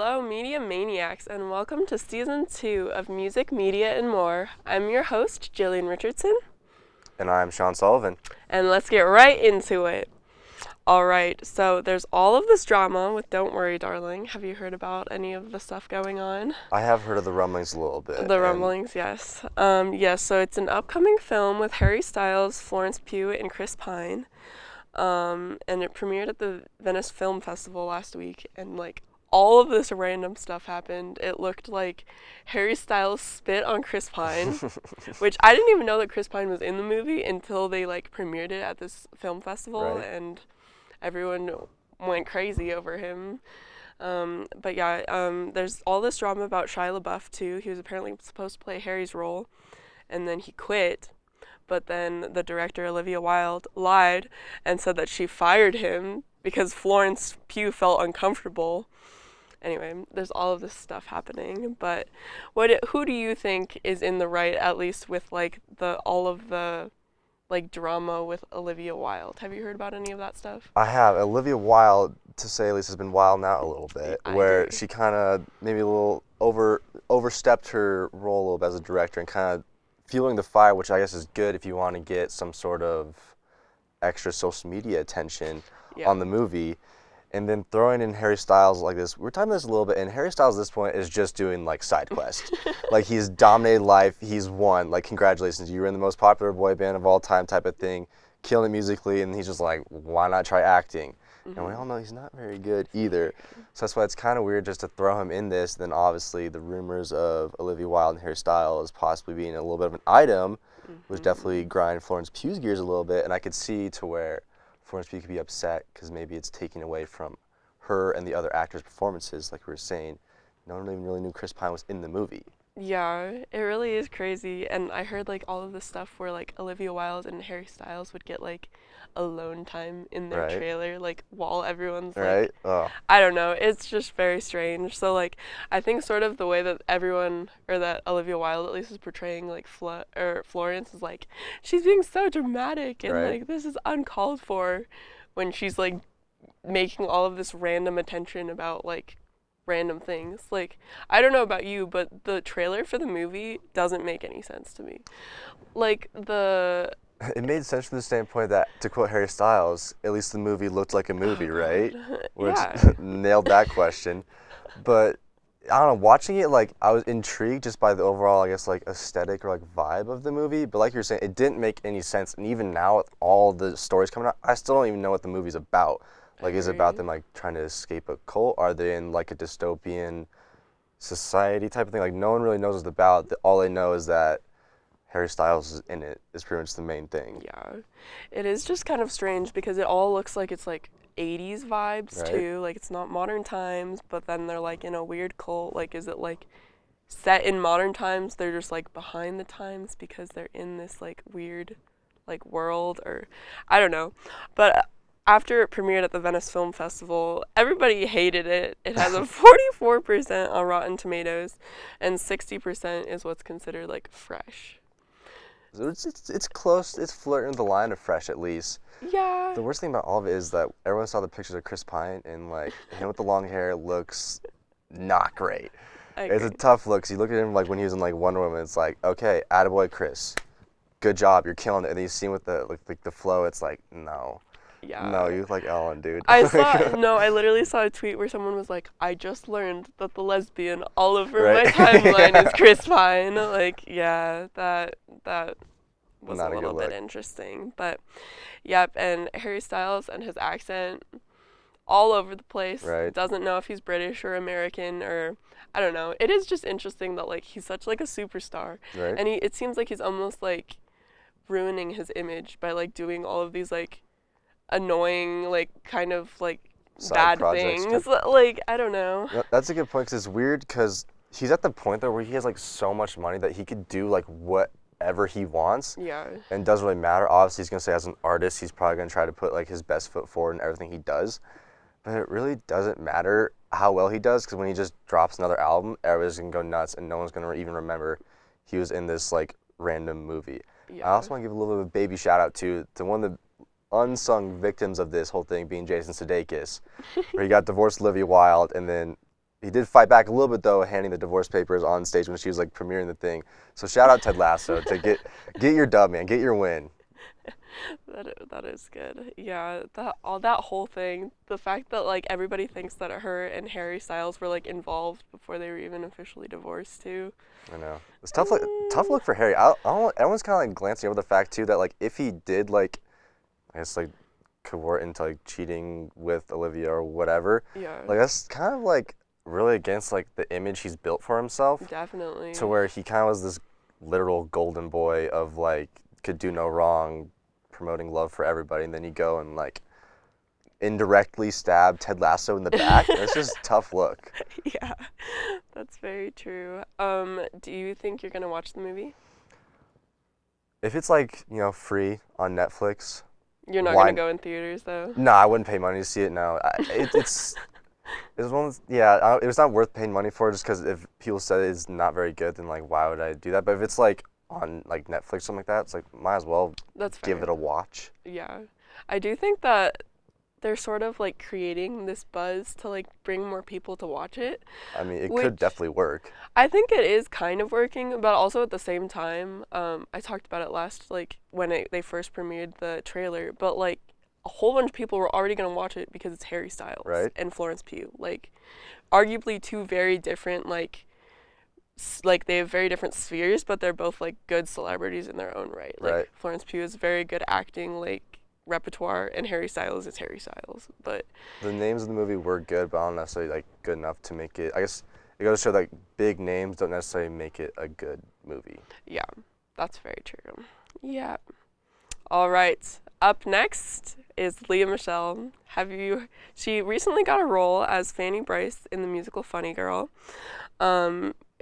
Hello, Media Maniacs, and welcome to Season 2 of Music, Media, and More. I'm your host, Jillian Richardson. And I'm Sean Sullivan. And let's get right into it. Alright, so there's all of this drama with Don't Worry, Darling. Have you heard about any of the stuff going on? I have heard of the rumblings a little bit. The rumblings, yes. Yes, so it's an upcoming film with Harry Styles, Florence Pugh, and Chris Pine. And it premiered at the Venice Film Festival last week, and all of this random stuff happened. It looked like Harry Styles spit on Chris Pine, which I didn't even know that Chris Pine was in the movie until they premiered it at this film festival, Right. and everyone went crazy over him. But yeah, there's all this drama about Shia LaBeouf too. He was apparently supposed to play Harry's role, and then he quit. But then the director, Olivia Wilde, lied and said that she fired him because Florence Pugh felt uncomfortable. Anyway, there's all of this stuff happening. But who do you think is in the right, at least with all of the drama with Olivia Wilde? Have you heard about any of that stuff? I have. Olivia Wilde, to say at least, has been wilding out a little bit, I where agree. she kind of maybe a little overstepped her role a little bit as a director and kind of fueling the fire, which I guess is good if you want to get some sort of extra social media attention on the movie. And then throwing in Harry Styles like this, we're talking about this a little bit, and Harry Styles at this point is just doing side quests. He's dominated life, he's won, congratulations, you were in the most popular boy band of all time type of thing, killing it musically, and he's just why not try acting? Mm-hmm. And we all know he's not very good either. So that's why it's kind of weird just to throw him in this. Then obviously the rumors of Olivia Wilde and Harry Styles possibly being a little bit of an item was definitely grinding Florence Pugh's gears a little bit, and I could see to where Florence Pugh could be upset because maybe it's taking away from her and the other actors' performances. Like we were saying, no one even really knew Chris Pine was in the movie. Yeah, it really is crazy. And I heard all of this stuff where Olivia Wilde and Harry Styles would get alone time in their Right. trailer, while everyone's Right? Oh. I don't know, it's just very strange. So I think sort of the way that everyone, or that Olivia Wilde at least, is portraying Florence is she's being so dramatic and Right. this is uncalled for, when she's making all of this random attention about random things. I don't know about you, but the trailer for the movie doesn't make any sense to me. It made sense from the standpoint that, to quote Harry Styles, at least the movie looked like a movie, right? Which Yeah. nailed that question. But I don't know, watching it, I was intrigued just by the overall, I guess, aesthetic or vibe of the movie. But like you're saying, it didn't make any sense. And even now, with all the stories coming out, I still don't even know what the movie's about. Is it about them trying to escape a cult? Are they in a dystopian society type of thing? No one really knows what it's about. All they know is that Harry Styles is in it, is pretty much the main thing. Yeah, it is just kind of strange because it all looks like it's 80s vibes, Right. too. It's not modern times, but then they're in a weird cult. Is it set in modern times? They're just behind the times because they're in this weird world, or I don't know. But after it premiered at the Venice Film Festival, everybody hated it. It has a 44% on Rotten Tomatoes, and 60% is what's considered fresh. So it's close. It's flirting the line of fresh, at least. Yeah. The worst thing about all of it is that everyone saw the pictures of Chris Pine, and him with the long hair looks not great. It's a tough look. 'Cause you look at him when he was in Wonder Woman. It's okay, attaboy Chris, good job, you're killing it. And then you see him with the the flow. It's no. Yeah. No, you look like Ellen, dude. I literally saw a tweet where someone was I just learned that the lesbian all over Right. my timeline is Chris Pine. Yeah, that was Not a a good little bit look. interesting. But, yep, and Harry Styles and his accent all over the place. Right. Doesn't know if he's British or American, or I don't know. It is just interesting that he's such a superstar. Right. And it seems he's almost ruining his image by doing all of these annoying kind of Side bad projects things. I don't know. No, that's a good point, because it's weird because he's at the point though where he has so much money that he could do whatever he wants. Yeah. And it doesn't really matter. Obviously, he's gonna say as an artist, he's probably gonna try to put his best foot forward in everything he does. But it really doesn't matter how well he does, because when he just drops another album, everybody's gonna go nuts, and no one's gonna even remember he was in this random movie. Yeah. I also want to give a little bit of a baby shout out to one of the unsung victims of this whole thing being Jason Sudeikis, where he got divorced with Olivia Wilde, and then he did fight back a little bit though, handing the divorce papers on stage when she was like premiering the thing. So shout out Ted Lasso to get your dub, man, get your win. That is good. Yeah, that whole thing, the fact that like everybody thinks that her and Harry Styles were like involved before they were even officially divorced too. I know it's tough look for Harry. I don't, everyone's kind of like glancing over the fact too that like if he did like, I guess like cavort into like cheating with Olivia or whatever, Yeah. like that's kind of like really against like the image he's built for himself. Definitely. To where he kind of was this literal golden boy of like could do no wrong, promoting love for everybody, and then you go and like indirectly stab Ted Lasso in the back. It's just a tough look. Yeah, that's very true. Do you think you're gonna watch the movie? If it's like, you know, free on Netflix, You're not why? gonna go in theaters though. No, I wouldn't pay money to see it now. It's one. Yeah, it was not worth paying money for just because if people said it's not very good, then like why would I do that? But if it's like on like Netflix or something like that, it's like might as well That's give fair. it a watch. Yeah, I do think that they're sort of like creating this buzz to like bring more people to watch it. I mean, it Which could definitely work. I think it is kind of working, but also at the same time, I talked about it last like when they first premiered the trailer, but like a whole bunch of people were already gonna watch it because it's Harry Styles Right. and Florence Pugh, like arguably two very different like they have very different spheres, but they're both like good celebrities in their own right. Like Right. Florence Pugh is very good acting like repertoire, and Harry Styles is Harry Styles. But The names of the movie were good, but not necessarily like good enough to make it. I guess it goes to show like big names don't necessarily make it a good movie. yeah, that's very true. Yeah. All right. Up next is Lea Michele. She recently got a role as Fanny Bryce in the musical Funny Girl.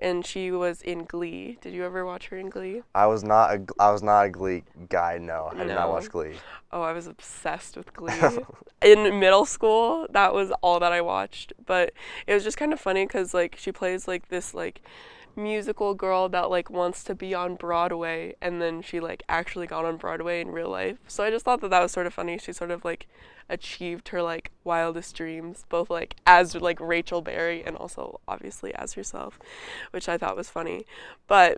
And she was in Glee. Did you ever watch her in Glee? I was not a Glee guy. No, I did not No. watch Glee. Oh, I was obsessed with Glee. In middle school, that was all that I watched. But it was just kind of funny because like she plays like this like musical girl that like wants to be on Broadway, and then she like actually got on Broadway in real life. So I just thought that was sort of funny. She sort of like achieved her like wildest dreams, both like as like Rachel Berry and also obviously as herself, which I thought was funny. But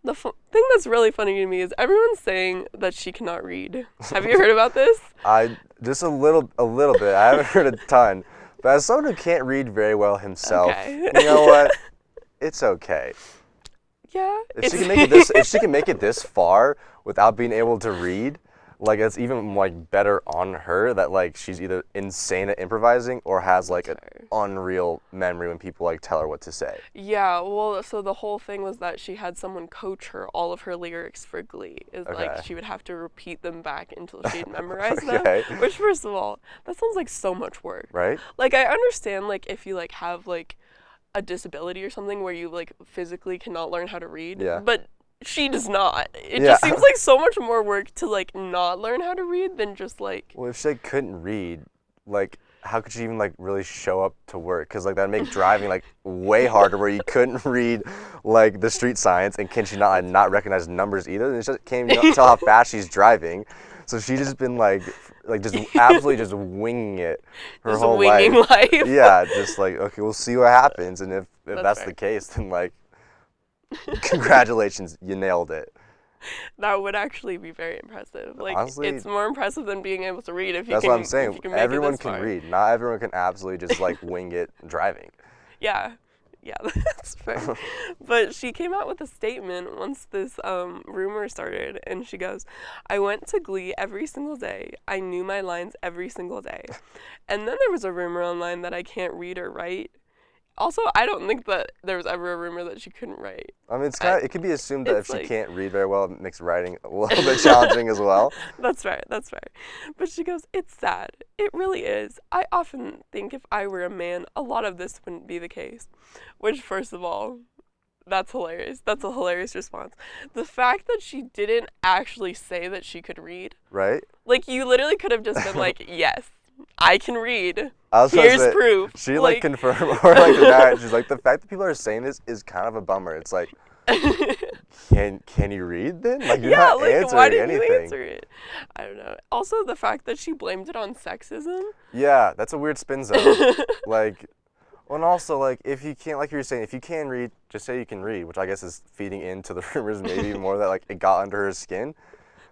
the thing that's really funny to me is everyone's saying that she cannot read. Have you heard about this? I just a little bit. I haven't heard a ton, but as someone who can't read very well himself, Okay. you know what? It's okay. Yeah. If she can make it this far without being able to read, like it's even like better on her that like she's either insane at improvising or has like an unreal memory when people like tell her what to say. Yeah, well, so the whole thing was that she had someone coach her all of her lyrics for Glee. Is Okay. like she would have to repeat them back until she'd memorize Okay. them. Which, first of all, that sounds like so much work. Right? Like I understand like if you like have like a disability or something where you like physically cannot learn how to read. Yeah. But she does not. It Yeah. just seems like so much more work to like not learn how to read than just like. Well, if she like, couldn't read, like how could she even like really show up to work? Because like that'd make driving like way harder where you couldn't read like the street signs, and can she not recognize numbers either? And she just can't even tell how fast she's driving. So she's just been like just absolutely just winging it her Just whole winging life. Yeah, just like okay, we'll see what happens, and if that's fair. the case, then like congratulations, you nailed it. That would actually be very impressive. Like Honestly, it's more impressive than being able to read if you That's can. what I'm If saying. you can make Everyone it this can far. read. Not everyone can absolutely just like wing it driving. Yeah, yeah, that's fair. But she came out with a statement once this rumor started, and she goes, "I went to Glee every single day. I knew my lines every single day." And then there was a rumor online that I can't read or write. Also, I don't think that there was ever a rumor that she couldn't write. I mean, it could be assumed that if it's she like- can't read very well, it makes writing a little bit challenging as well. That's fair. But she goes, "It's sad. It really is. I often think if I were a man, a lot of this wouldn't be the case." Which, first of all, that's hilarious. That's a hilarious response. The fact that she didn't actually say that she could read, Right? like, you literally could have just been like, "Yes, I can read. I was gonna Here's say, proof." She like confirmed or like denied. She's like, the fact that people are saying this is kind of a bummer. It's like, can you read then? Like you're yeah, not like, answering why didn't anything. you answer it? I don't know. Also, the fact that she blamed it on sexism. Yeah, that's a weird spin zone. Like, Well, and also, like, if you can't, like you were saying, if you can read, just say you can read, which I guess is feeding into the rumors maybe even more that, like, it got under her skin.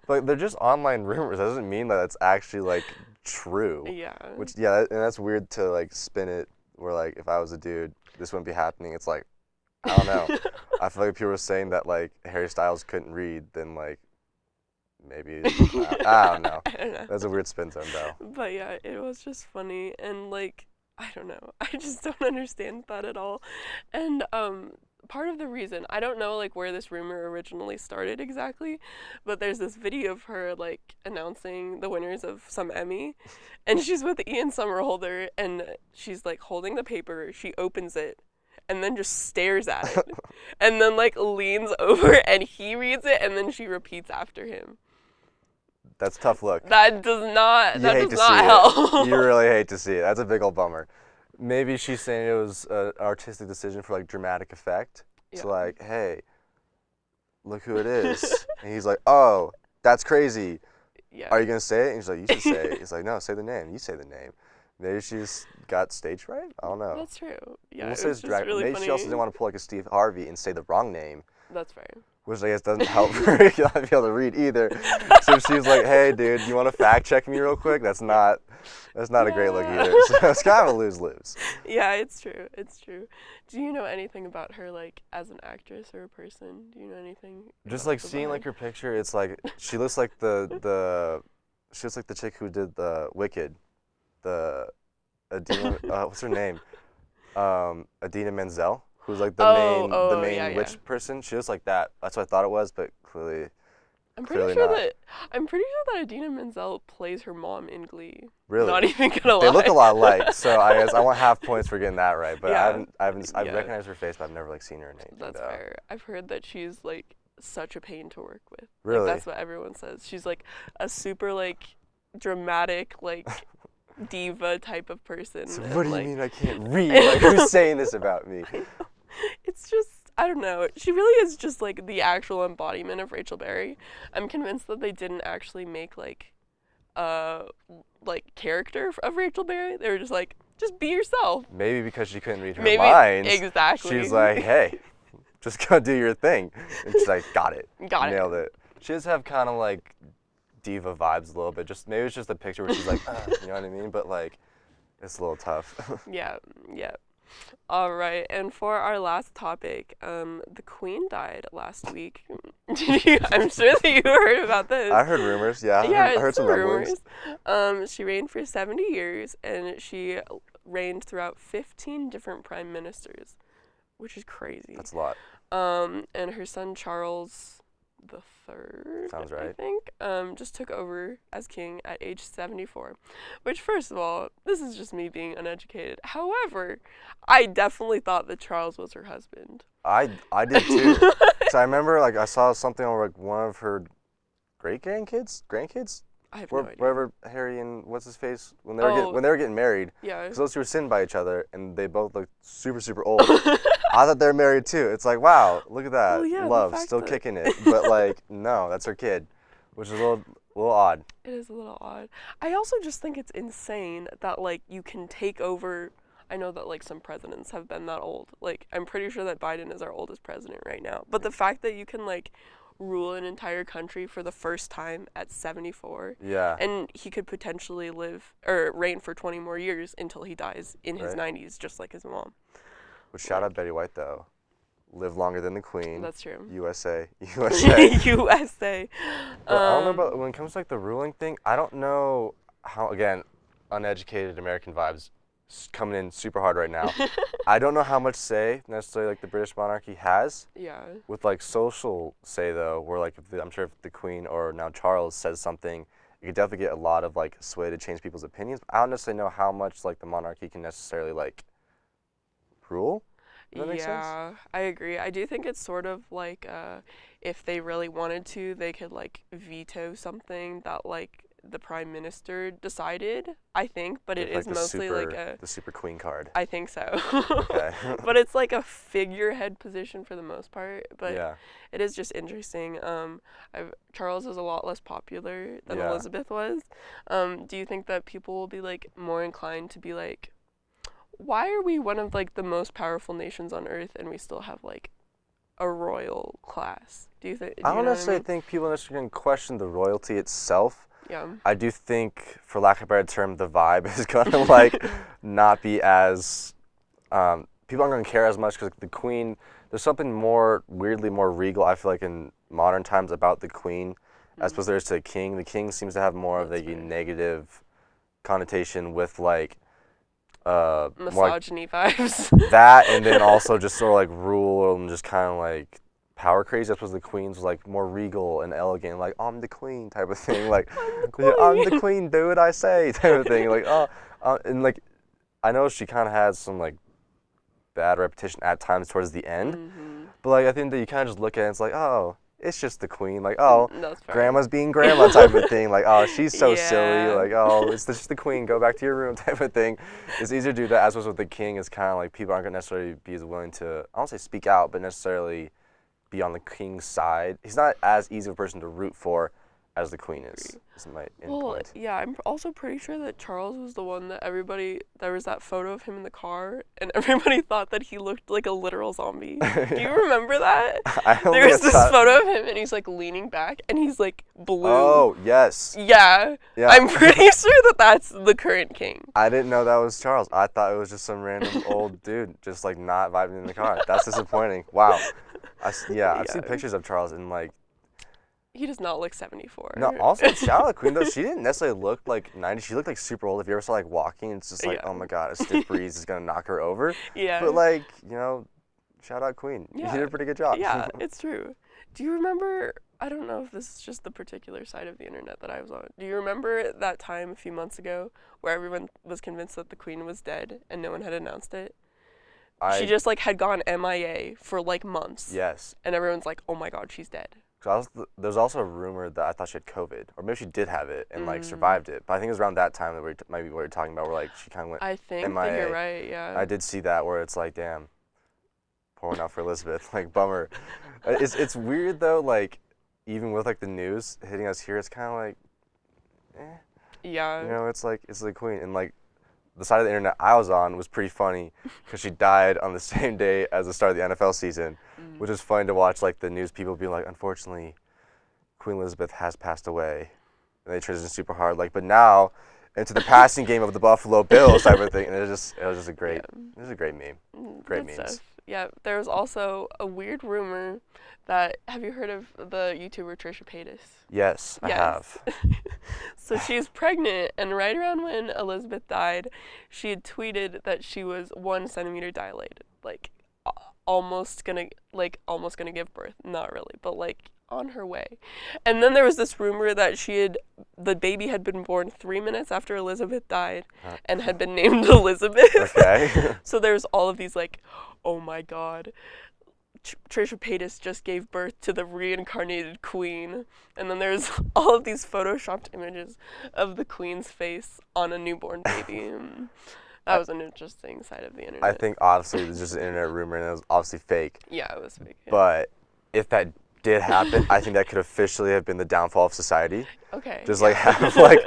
But like, they're just online rumors. That doesn't mean that it's actually, like, true. Yeah. Which, yeah, and that's weird to, like, spin it where, like, if I was a dude, this wouldn't be happening. It's like, I don't know. I feel like people were saying that, like, Harry Styles couldn't read, then, like, maybe, I don't know. I don't know. That's a weird spin zone, though. But yeah, it was just funny and like I don't know. I just don't understand that at all. And part of the reason, I don't know like where this rumor originally started exactly, but there's this video of her like announcing the winners of some Emmy and she's with Ian Somerhalder and she's like holding the paper, she opens it and then just stares at it and then like leans over and he reads it and then she repeats after him. That's a tough look. That does not. You That hate does to see not help. it. You really hate to see it. That's a big old bummer. Maybe she's saying it was an artistic decision for like dramatic effect. Yeah. To like, hey, look who it is. And he's like, oh, that's crazy. Yeah. Are you gonna say it? And he's like, you should say it. He's like, no, say the name. You say the name. Maybe she's got stage fright. I don't know. That's true. Yeah. We'll It say was it's just drag. really Maybe funny. she also didn't want to pull like a Steve Harvey and say the wrong name. That's fair. Which I guess doesn't help her not be able to read either. So she's like, "Hey, dude, you want to fact check me real quick?" That's not a great look either. So it's kind of a lose-lose. Yeah, it's true. It's true. Do you know anything about her, like, as an actress or a person? Do you know anything? Just about like seeing like her picture, it's like she looks like she looks like the chick who did the Wicked, the Adina. What's her name? Adina Menzel. Who's like the main yeah, witch person? She looks like that. That's what I thought it was, but clearly I'm not. I'm pretty sure that Idina Menzel plays her mom in Glee. Really? Not even gonna lie. They look a lot alike, so I guess I want half points for getting that right. But Yeah. I've Yeah. recognized her face, but I've never like seen her in anything. That's though. fair. I've heard that she's like such a pain to work with. Really? Like, that's what everyone says. She's like a super like dramatic like diva type of person. So and, what do you like, mean I can't read? Like who's saying this about me? It's just I don't know. She really is just like the actual embodiment of Rachel Berry. I'm convinced that they didn't actually make like character of Rachel Berry. They were just be yourself. Maybe because she couldn't read her Maybe lines. exactly. She's like, hey, just go do your thing. And she's like, got it. Nailed it. She does have kind of like diva vibes a little bit. Just maybe it's just a picture where she's like, you know what I mean? But like, it's a little tough. Yeah. All right, and for our last topic, the Queen died last week. I'm sure that you heard about this. I heard rumors. Yeah, I heard some rumors. She reigned for 70 years, and she reigned throughout 15 different prime ministers, which is crazy. That's a lot. And her son Charles the Third, Sounds right. I think, just took over as king at age 74. Which, first of all, this is just me being uneducated. However, I definitely thought that Charles was her husband. I did too. So I remember like I saw something on like one of her grandkids. I have no idea. Wherever Harry and what's his face when they were getting married. Yeah. Because those two were sitting by each other and they both looked super super old. I thought they were married too. It's like wow, look at that, Well, yeah, love still kicking it. But like no, that's her kid, which is a little odd. It is a little odd. I also just think it's insane that like you can take over. I know that like some presidents have been that old. Like I'm pretty sure that Biden is our oldest president right now. But the fact that you can like rule an entire country for the first time at 74. Yeah. And he could potentially live or reign for 20 more years until he dies in his 90s, just like his mom. But shout out Betty White though. Live longer than the Queen. That's true. USA. USA. But I don't know about when it comes to like the ruling thing. I don't know how again, uneducated American vibes coming in super hard right now. I don't know how much say necessarily like the British monarchy has. Yeah. With like social say though, where like I'm sure if the Queen or now Charles says something, you could definitely get a lot of like sway to change people's opinions. But I don't necessarily know how much like the monarchy can necessarily like rule. Does that make sense? I agree. I do think it's sort of like if they really wanted to, they could like veto something that like the prime minister decided, I think, but it is mostly like the super queen card. I think so. Okay. But it's like a figurehead position for the most part, but yeah. it is just interesting. Charles is a lot less popular than Elizabeth was. Do you think that people will be like more inclined to be like, why are we one of like the most powerful nations on earth and we still have like a royal class? Do you think? Do I you don't know what I necessarily mean? think people necessarily can question the royalty itself. Yeah. I do think, for lack of a better term, the vibe is gonna like not be as people aren't gonna care as much because the queen. There's something more weirdly more regal. I feel like in modern times about the queen, as opposed to there's to the king. The king seems to have more of That's a fair. negative connotation with like more like Misogyny vibes. that, and then also just sort of like rule and just kind of like power crazy. That's what the queen's was like more regal and elegant, like I'm the queen type of thing. Like I'm the yeah, I'm the queen. queen, do what I say type of thing. Like and like I know she kind of had some like bad reputation at times towards the end, Mhm. but like I think that you kind of just look at it and it's like oh. It's just the queen, like oh, That's fair. grandma's being grandma type of thing, like oh she's so silly, Yeah. like oh it's just the queen, go back to your room type of thing. It's easier to do that as opposed with the king. Is kind of like people aren't gonna necessarily be as willing to I don't say speak out, but necessarily be on the king's side. He's not as easy of a person to root for as the queen is. Is my end Well, point. yeah, I'm also pretty sure that Charles was the one that everybody, there was that photo of him in the car, and everybody thought that he looked like a literal zombie. Do you remember that? I don't There think I was this saw. photo of him, and he's like leaning back, and he's like blue. Oh yes, Yeah, yeah. I'm pretty sure that that's the current king. I didn't know that was Charles. I thought it was just some random old dude just like not vibing in the car. That's disappointing. Wow. Yeah, I've seen Yeah. pictures of Charles and like He does not look 74. no. Also, shout out the queen though. She didn't necessarily look like 90. She looked like super old. If you ever saw like walking, it's just like Yeah. oh my god, a stiff breeze is gonna knock her over. Yeah. But like shout out queen. You Yeah. did a pretty good job. Yeah, it's true. Do you remember? I don't know if this is just the particular side of the internet that I was on. Do you remember that time a few months ago where everyone was convinced that the queen was dead and no one had announced it? She just like had gone MIA for like months. Yes. And everyone's like, "Oh my god, she's dead." There's also a rumor that I thought she had COVID, or maybe she did have it and like survived it. But I think it was around that time that might be what you're talking about, where like she kind of went I think MIA. that you're right. Yeah. I did see that where it's like, damn, pouring out for Elizabeth, like bummer. It's weird though, like even with like the news hitting us here, it's kind of like, Yeah. it's like it's the queen, and like the side of the internet I was on was pretty funny because she died on the same day as the start of the NFL season, which is fun to watch. Like the news people being like, unfortunately, Queen Elizabeth has passed away, and they transitioned super hard. Like, but now into the passing game of the Buffalo Bills type of thing, and it was just a great, it was a great meme, great Good memes. stuff. Yeah, there was also a weird rumor that, have you heard of the YouTuber Trisha Paytas? Yes, I have. So she's pregnant, and right around when Elizabeth died, she had tweeted that she was 1 centimeter dilated, like almost gonna give birth. Not really, but like on her way. And then there was this rumor that the baby had been born 3 minutes after Elizabeth died, and had been named Elizabeth. Okay. So there's all of these like, oh my god, Trisha Paytas just gave birth to the reincarnated queen. And then there's all of these photoshopped images of the queen's face on a newborn baby. That was an interesting side of the internet. I think obviously it was just an internet rumor and it was obviously fake. Yeah, it was fake. Yeah. But if that did happen, I think that could officially have been the downfall of society. Okay. Just like have like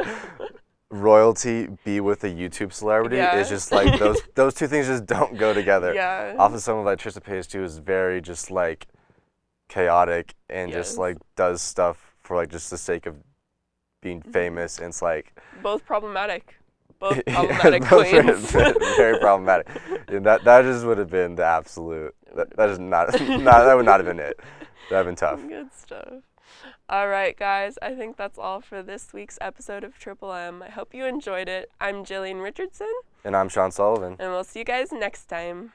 royalty be with a YouTube celebrity is just like those two things just don't go together. Yeah. Often someone like Trisha Paytas too is very just like chaotic and just like does stuff for like just the sake of being famous, and it's like both problematic. Both problematic queens. very problematic. And that just would have been the absolute. That is not that would not have been it. That would have been tough. Good stuff. All right, guys. I think that's all for this week's episode of Triple M. I hope you enjoyed it. I'm Jillian Richardson. And I'm Sean Sullivan. And we'll see you guys next time.